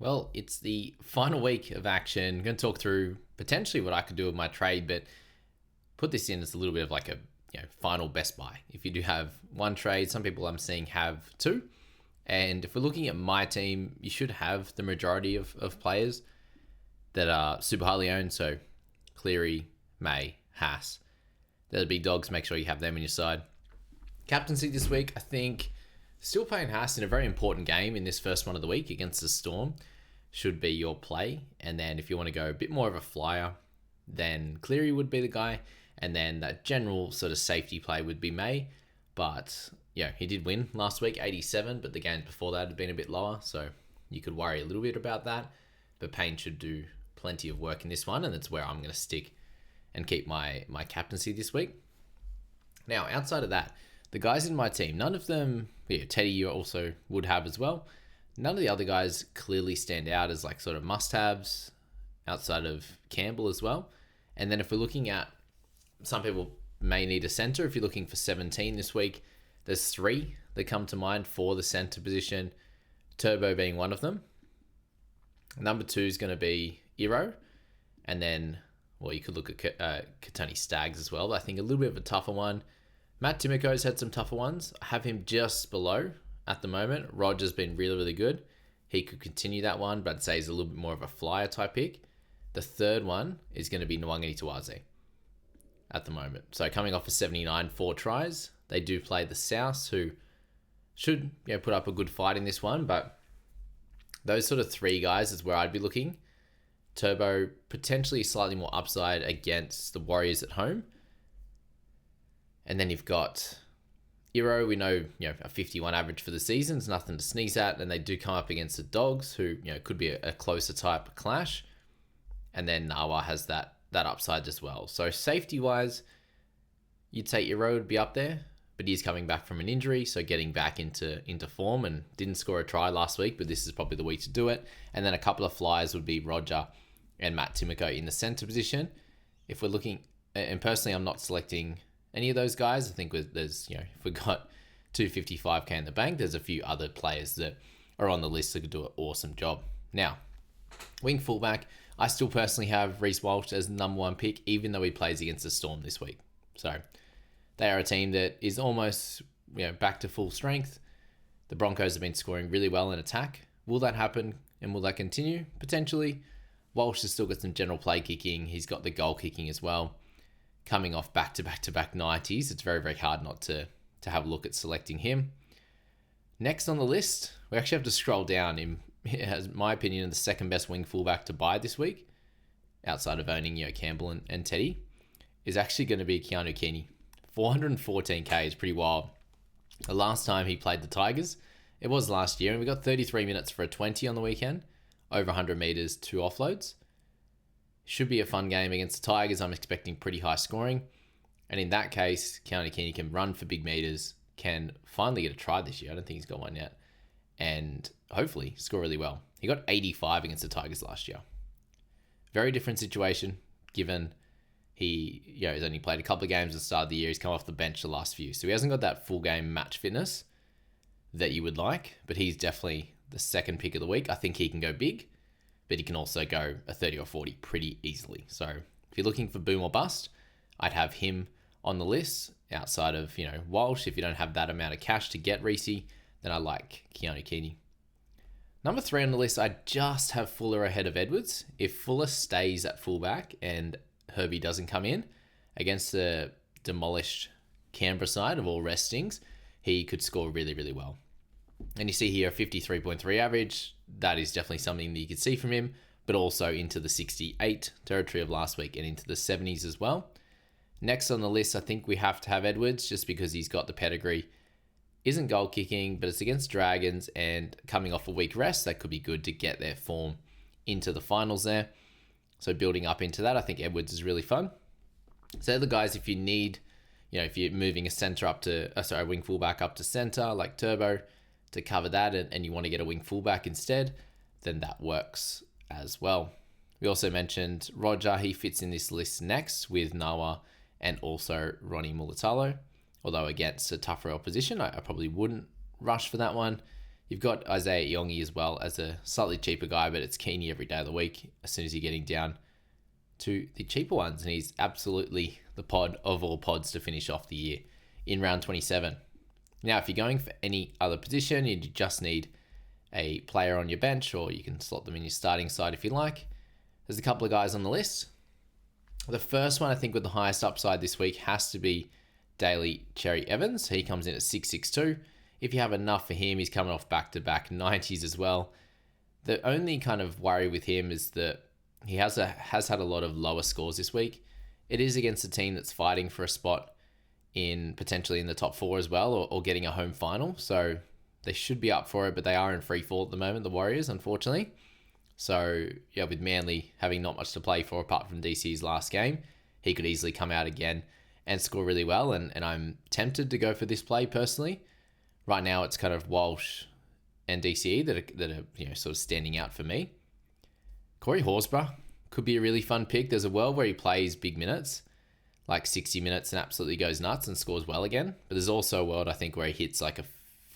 Well, it's the final week of action. I'm going to talk through potentially what I could do with my trade, but put this in as a little bit of like a final best buy. If you do have one trade, some people I'm seeing have two. And if we're looking at my team, you should have the majority of players that are super highly owned. So Cleary, May, Haas. They're the big dogs. Make sure you have them on your side. Captaincy this week, I think still playing Haas in a very important game in this first one of the week against the Storm should be your play. And then if you want to go a bit more of a flyer, then Cleary would be the guy. And then that general sort of safety play would be May. But yeah, he did win last week, 87, but the games before that had been a bit lower. So you could worry a little bit about that. But Payne should do plenty of work in this one. And that's where I'm going to stick and keep my captaincy this week. Now, outside of that, the guys in my team, none of them, Teddy you also would have as well. None of the other guys clearly stand out as like sort of must-haves outside of Campbell as well. And then if we're looking at, some people may need a center. If you're looking for 17 this week, there's three that come to mind for the center position, Turbo being one of them. Number two is going to be Iro. And then, well, you could look at Katoni Staggs as well. But I think a little bit of a tougher one. Matt Timoko's had some tougher ones. I have him just below at the moment. Roger's been really, really good. He could continue that one, but I'd say he's a little bit more of a flyer type pick. The third one is going to be Nwangani Tawaze at the moment. So coming off a 79, 4 tries, they do play the South, who should put up a good fight in this one, but those sort of three guys is where I'd be looking. Turbo, potentially slightly more upside against the Warriors at home. And then you've got Iro. We know, a 51 average for the season is nothing to sneeze at. And they do come up against the Dogs, who, could be a closer type clash. And then Nawa has that upside as well. So safety-wise, you'd say Iro would be up there, but he's coming back from an injury, so getting back into form, and didn't score a try last week, but this is probably the week to do it. And then a couple of flyers would be Roger and Matt Timoko in the center position. If we're looking, and personally, I'm not selecting any of those guys. I think there's, if we got 255k in the bank, there's a few other players that are on the list that could do an awesome job. Now, wing fullback, I still personally have Reece Walsh as the number one pick, even though he plays against the Storm this week. So they are a team that is almost back to full strength. The Broncos have been scoring really well in attack. Will that happen and will that continue? Potentially. Walsh has still got some general play kicking. He's got the goal kicking as well. Coming off back-to-back 90s, it's very, very hard not to have a look at selecting him. Next on the list, we actually have to scroll down. In my opinion, the second best wing fullback to buy this week, outside of owning Campbell and Teddy, is actually going to be Keanu Keeney. 414k is pretty wild. The last time he played the Tigers, it was last year, and we got 33 minutes for a 20 on the weekend, over 100 meters, 2 offloads. Should be a fun game against the Tigers. I'm expecting pretty high scoring. And in that case, Keanu Keeney can run for big meters, can finally get a try this year. I don't think he's got one yet. And hopefully score really well. He got 85 against the Tigers last year. Very different situation, given he has only played a couple of games at the start of the year. He's come off the bench the last few. So he hasn't got that full game match fitness that you would like, but he's definitely the second pick of the week. I think he can go big, but he can also go a 30 or 40 pretty easily. So if you're looking for boom or bust, I'd have him on the list outside of, Walsh. If you don't have that amount of cash to get Reece, then I like Keanu Keeney. Number 3 on the list, I just have Fuller ahead of Edwards. If Fuller stays at fullback and Herbie doesn't come in against the demolished Canberra side of all restings, he could score really, really well. And you see here a 53.3 average. That is definitely something that you could see from him, but also into the 68 territory of last week and into the 70s as well. Next on the list, I think we have to have Edwards just because he's got the pedigree. Isn't goal kicking, but it's against Dragons, and coming off a week rest, that could be good to get their form into the finals there. So building up into that, I think Edwards is really fun. So the guys, if you need, if you're moving a center up to, a wing fullback up to center like Turbo to cover that, and you want to get a wing fullback instead, then that works as well. We also mentioned Roger. He fits in this list next with Nawa and also Ronnie Mulatalo. Although against a tougher opposition, I probably wouldn't rush for that one. You've got Isaiah Yongi as well as a slightly cheaper guy, but it's Keeney every day of the week as soon as you're getting down to the cheaper ones. And he's absolutely the pod of all pods to finish off the year in round 27. Now, if you're going for any other position, you just need a player on your bench, or you can slot them in your starting side if you like. There's a couple of guys on the list. The first one, I think, with the highest upside this week has to be Daly Cherry Evans. He comes in at 662. If you have enough for him, he's coming off back-to-back 90s as well. The only kind of worry with him is that he has had a lot of lower scores this week. It is against a team that's fighting for a spot in potentially in the top 4 as well, or getting a home final. So they should be up for it, but they are in free fall at the moment, the Warriors, unfortunately. So yeah, with Manly having not much to play for apart from DC's last game, he could easily come out again and score really well. And I'm tempted to go for this play personally. Right now, it's kind of Walsh and DCE that are sort of standing out for me. Corey Horsburgh could be a really fun pick. There's a world where he plays big minutes, like 60 minutes, and absolutely goes nuts and scores well again. But there's also a world, I think, where he hits like a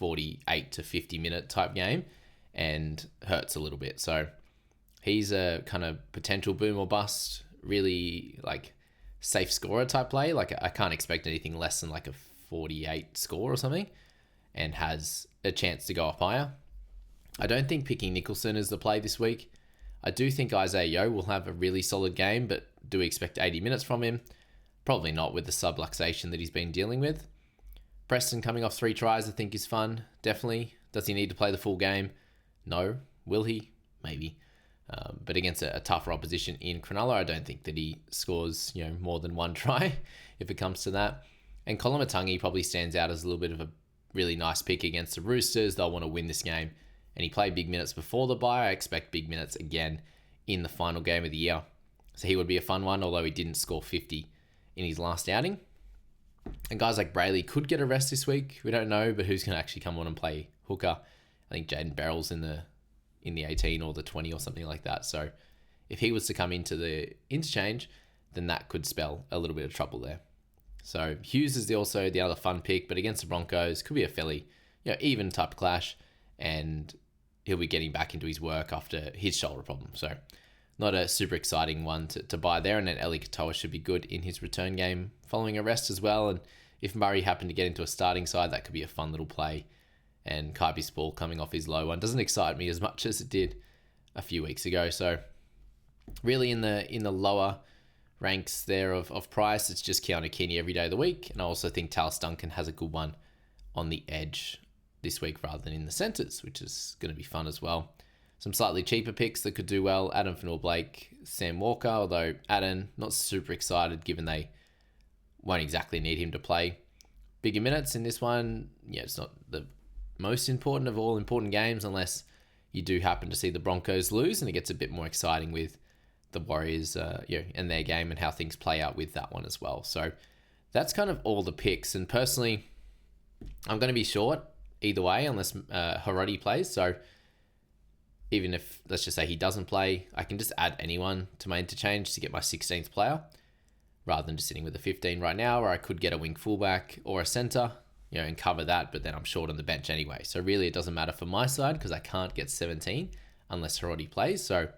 48 to 50 minute type game and hurts a little bit. So he's a kind of potential boom or bust, really like safe scorer type play. Like I can't expect anything less than like a 48 score or something, and has a chance to go up higher. I don't think picking Nicholson is the play this week. I do think Isaiah Yeo will have a really solid game, but do we expect 80 minutes from him? Probably not with the subluxation that he's been dealing with. Preston coming off 3 tries I think is fun, definitely. Does he need to play the full game? No. Will he? Maybe. But against a tougher opposition in Cronulla, I don't think that he scores more than 1 try if it comes to that. And Colin Matangi probably stands out as a little bit of a really nice pick against the Roosters. They'll want to win this game. And he played big minutes before the bye. I expect big minutes again in the final game of the year. So he would be a fun one, although he didn't score 50 in his last outing. And guys like Brayley could get a rest this week. We don't know, but who's going to actually come on and play hooker? I think Jaden Beryl's in the 18 or the 20 or something like that. So if he was to come into the interchange, then that could spell a little bit of trouble there. So Hughes is also the other fun pick, but against the Broncos, could be a fairly even type clash, and he'll be getting back into his work after his shoulder problem. So not a super exciting one to buy there. And then Eli Katoa should be good in his return game following a rest as well. And if Murray happened to get into a starting side, that could be a fun little play. And Kaipi Spall coming off his low one doesn't excite me as much as it did a few weeks ago. So really in the lower ranks there of price, it's just Keanu Keeney every day of the week. And I also think Talis Duncan has a good one on the edge this week rather than in the centres, which is going to be fun as well. Some slightly cheaper picks that could do well: Adam Fanua-Blake, Sam Walker, although Adam, not super excited given they won't exactly need him to play bigger minutes in this one. It's not the most important of all important games unless you do happen to see the Broncos lose, and it gets a bit more exciting with the Warriors and their game and how things play out with that one as well. So that's kind of all the picks, and personally I'm going to be short either way unless Hiroti plays. So even if, let's just say, he doesn't play, I can just add anyone to my interchange to get my 16th player rather than just sitting with a 15 right now, or I could get a wing fullback or a centre, and cover that, but then I'm short on the bench anyway. So really it doesn't matter for my side because I can't get 17 unless Hiroti plays. So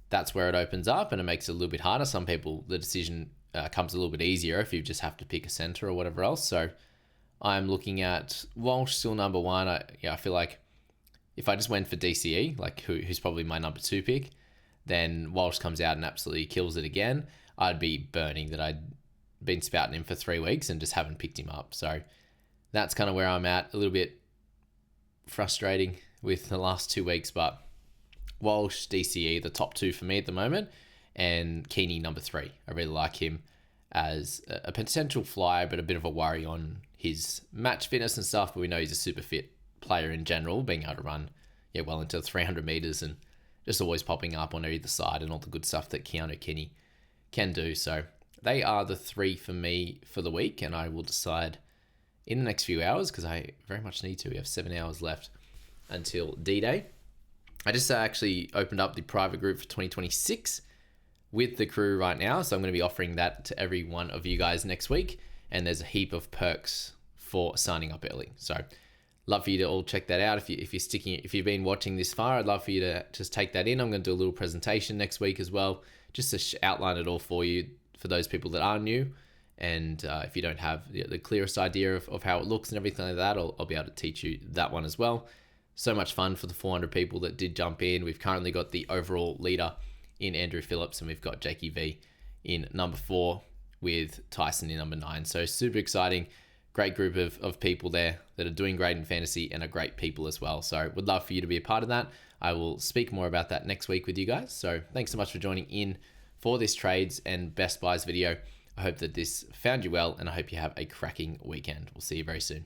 that's where it opens up, and it makes it a little bit harder. Some people, the decision comes a little bit easier if you just have to pick a centre or whatever else. So I'm looking at Walsh still number 1. I feel like if I just went for DCE, like who's probably my number 2 pick, then Walsh comes out and absolutely kills it again. I'd be burning that I'd been spouting him for 3 weeks and just haven't picked him up. So that's kind of where I'm at. A little bit frustrating with the last 2 weeks, but Walsh, DCE, the top 2 for me at the moment, and Keeney number 3. I really like him as a potential flyer, but a bit of a worry on his match fitness and stuff. But we know he's a super fit player in general, being able to run well into 300 meters and just always popping up on either side and all the good stuff that Keanu Kenny can do. So they are the 3 for me for the week, and I will decide in the next few hours because I very much need to. We have 7 hours left until D-Day. I just actually opened up the private group for 2026 with the crew right now, so I'm going to be offering that to every one of you guys next week, and there's a heap of perks for signing up early. So love for you to all check that out. If you've been watching this far, I'd love for you to just take that in. I'm going to do a little presentation next week as well, just to outline it all for you, for those people that are new. And if you don't have the clearest idea of how it looks and everything like that, I'll be able to teach you that one as well. So much fun for the 400 people that did jump in. We've currently got the overall leader in Andrew Phillips, and we've got Jakey V in number 4 with Tyson in number 9. So super exciting. Great group of people there that are doing great in fantasy and are great people as well. So would love for you to be a part of that. I will speak more about that next week with you guys. So thanks so much for joining in for this trades and best buys video. I hope that this found you well, and I hope you have a cracking weekend. We'll see you very soon.